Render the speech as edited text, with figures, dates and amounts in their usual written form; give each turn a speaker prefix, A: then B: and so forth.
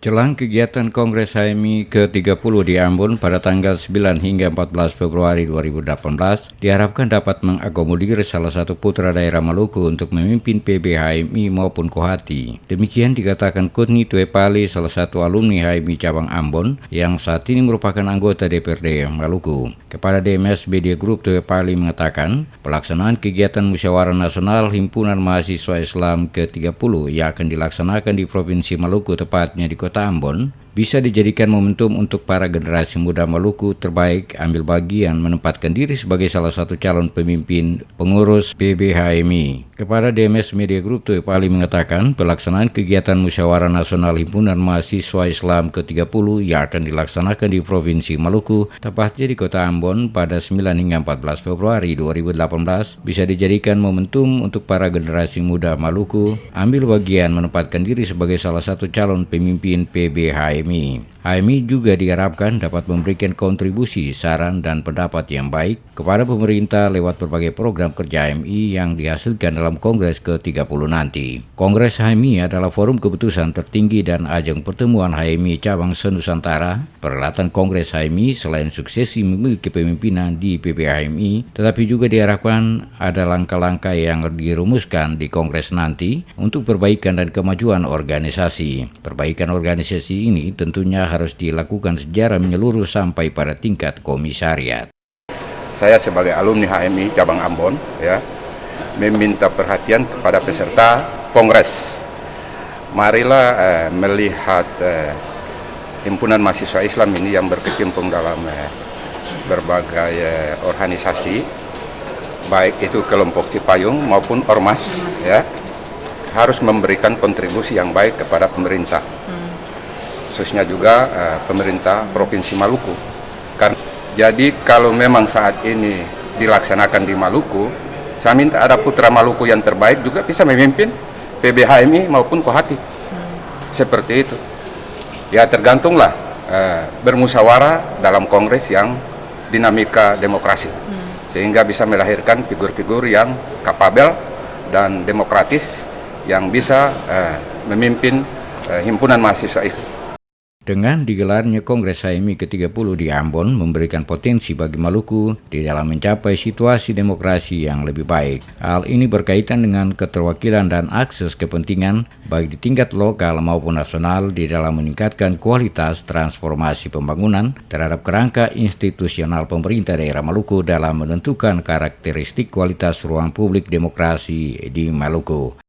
A: Jelang kegiatan Kongres HMI ke-30 di Ambon pada tanggal 9 hingga 14 Februari 2018 diharapkan dapat mengakomodir salah satu putra daerah Maluku untuk memimpin PB HMI maupun Kohati. Demikian dikatakan Kutni Tuepali, salah satu alumni HMI cabang Ambon yang saat ini merupakan anggota DPRD Maluku. Kepada DMS Media Group, Tuepali mengatakan pelaksanaan kegiatan Musyawarah Nasional Himpunan Mahasiswa Islam ke-30 yang akan dilaksanakan di Provinsi Maluku, tepatnya di Kota Ambon, bisa dijadikan momentum untuk para generasi muda Maluku terbaik ambil bagian menempatkan diri sebagai salah satu calon pemimpin pengurus PB HMI. Kepada DMS Media Group, Tuepali mengatakan pelaksanaan kegiatan Musyawarah Nasional Himpunan Mahasiswa Islam ke-30 yang akan dilaksanakan di Provinsi Maluku, tepatnya di Kota Ambon pada 9 hingga 14 Februari 2018, bisa dijadikan momentum untuk para generasi muda Maluku ambil bagian menempatkan diri sebagai salah satu calon pemimpin PB HMI. HMI juga diharapkan dapat memberikan kontribusi, saran, dan pendapat yang baik kepada pemerintah lewat berbagai program kerja HMI yang dihasilkan dalam Kongres ke-30 nanti. Kongres HMI adalah forum keputusan tertinggi dan ajang pertemuan HMI cabang se-Nusantara. Perhelatan Kongres HMI selain suksesi memiliki kepemimpinan di PB HMI, tetapi juga diharapkan ada langkah-langkah yang dirumuskan di Kongres nanti untuk perbaikan dan kemajuan organisasi. Perbaikan organisasi ini tentunya harus dilakukan secara menyeluruh sampai pada tingkat komisariat.
B: Saya sebagai alumni HMI cabang Ambon meminta perhatian kepada peserta Kongres. Marilah melihat himpunan mahasiswa Islam ini yang berkecimpung dalam berbagai organisasi, baik itu kelompok Cipayung maupun ormas, harus memberikan kontribusi yang baik kepada pemerintah. Khususnya juga pemerintah Provinsi Maluku. Jadi kalau memang saat ini dilaksanakan di Maluku, saya minta ada putra Maluku yang terbaik juga bisa memimpin PB HMI maupun Kohati. Seperti itu. Ya tergantunglah bermusyawarah dalam kongres yang dinamika demokrasi. Sehingga bisa melahirkan figur-figur yang kapabel dan demokratis yang bisa memimpin himpunan mahasiswa itu.
A: Dengan digelarnya Kongres HMI ke-30 di Ambon memberikan potensi bagi Maluku di dalam mencapai situasi demokrasi yang lebih baik. Hal ini berkaitan dengan keterwakilan dan akses kepentingan baik di tingkat lokal maupun nasional di dalam meningkatkan kualitas transformasi pembangunan terhadap kerangka institusional pemerintah daerah Maluku dalam menentukan karakteristik kualitas ruang publik demokrasi di Maluku.